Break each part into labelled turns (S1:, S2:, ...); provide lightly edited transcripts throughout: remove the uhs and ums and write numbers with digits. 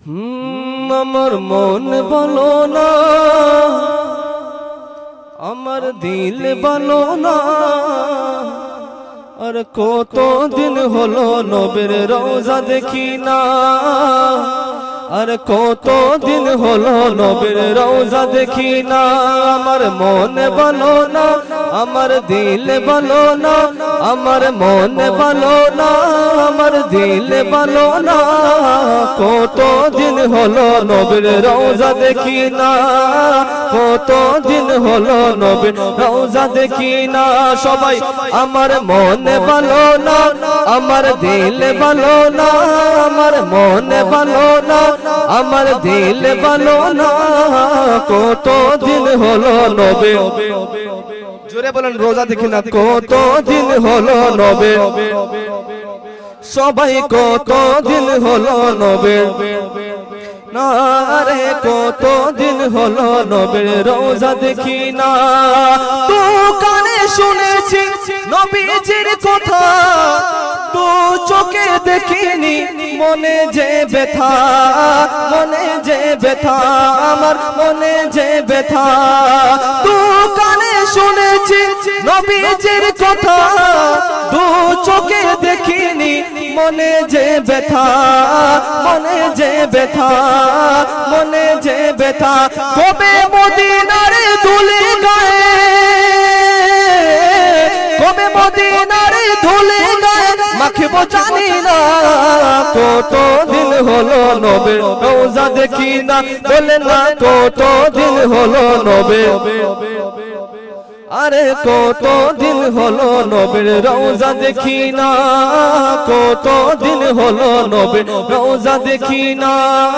S1: আমার মন বলো না, আমার দিল বলো না, আর কত দিন হলো নবীর রওজা দেখি না, আর কত দিন হলো নবীর রওজা দেখি না। আমার মন বলো না, আমার দিল বলো না, আমার মন বলো না, আমার দিল বলো না, কত দিন হলো নবীর রওজা দেখি না, কত দিন হলো নবীর রওজা দেখি না। সবাই আমার মন বলো না, আমার দিল বলো না, আমার মন বলো না, আমার দিল বলো না, কত দিন হলো নবীর, জোরে বলেন রোজা দেখি না, কত দিন হলো নবীর, সবাই কত দিন হলো নবীর, না রে কত দিন হলো নবীর রওজা দেখি না। তো কানে শুনেছি নবীজির কথা, তো চোখে দেখিনি, মনে যে ব্যথা, মনে যে ব্যথা, আমার মনে যে ব্যথা। তো কানে শুনেছি নবীজির কথা, তো চোখে দেখিনি, মনে যে ব্যথা, মনে যে ব্যথা, মনে যে ব্যথা। কবে মদিনার ধুলি গায়ে, কবে মদিনার ধুলি গায়ে মাখবো জানি না, কত দিন হলো নবীর রওজা দেখি না, বলে না কত দিন হলো নবীর, আরে কত দিন হলো নবীর রওজা দেখি না, কত দিন হলো নবীর রওজা দেখি না,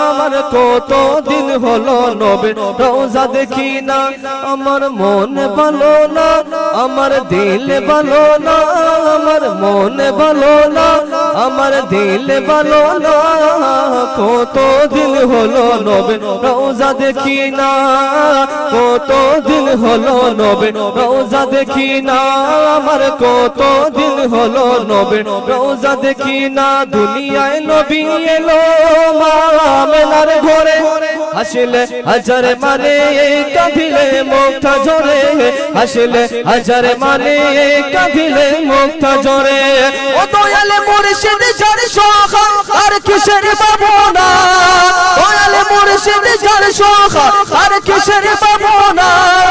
S1: আমার কত দিন হলো নবীর রওজা দেখি না। আমার মন বলো না, আমার দিল বলো না, আমার মন বলো না, আমার দিল বলো না, কত দিন হলো নবীর রওজা দেখি না, কত দিন হলো নবীর রওজা দেখি না, আমার কত দিন হলো নবীর রওজা দেখি না। দুনিয়ায় নবী এলো মা আমেনার ঘরে, হাসিলে হাজারে মানে কাঁদিলে মুখটা জোরে, হাসিলে হাজারে মানে কাঁদিলে মুখটা জোরে। ও দয়াল মুর্শিদ যার শোখা আর কিসের ভাবনা, দয়াল মুর্শিদ যার শোখা আর কিসের ভাবনা,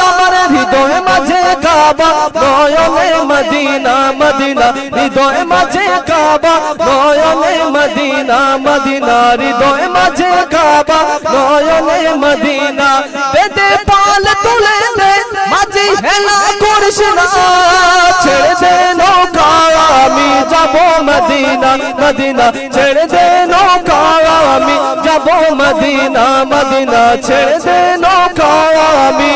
S1: আমার হৃদয় মাঝে কাবা নয়নে মদিনা, মদিনা হৃদয় মাঝে কাবা নয়নে মদিনা, মদিনা হৃদয় মাঝে কাবা নয়নে মদিনা। বেদে পাল তুলে দে মাঝি হেলা করিস না, ছেড়ে দে নৌকা আমি যাব মদিনা, মদিনা ছেড়ে দে নৌকা আমি যাব মদিনা, মদিনা ছেড়ে দে নৌকা আমি,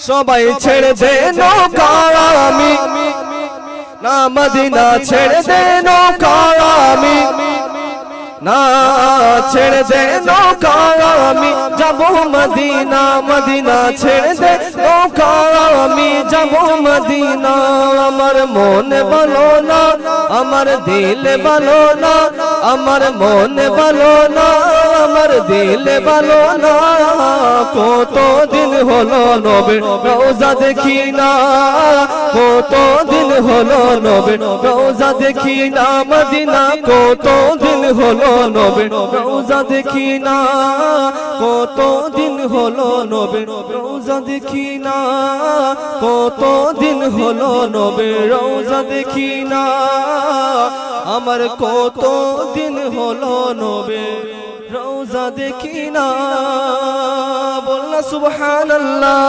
S1: সবাই ছেড়ে দে নৌকা আমি, না মদিনা ছেড়ে দে নৌকা আমি, না ছেড়ে দে নৌকা আমি যাব মদিনা, মদিনা ছেড়ে দে নৌকা আমি যাব মদিনা। আমার মন বলো না, আমার দিল বলো না, আমার মন বলো না, আমার দিল বলো না, কত দিন হলো নবীর রওজা দেখি না, কত দিন হলো নবীর রওজা দেখি না, মদিনা কত দিন হলো নবীর রওজা দেখি না, কত দিন হলো নবীর রওজা দেখি না, কত দিন হলো নবীর রওজা দেখি না, আমার কত দিন হলো নবীর রওজা দেখি না। বলনা সুবহানাল্লাহ।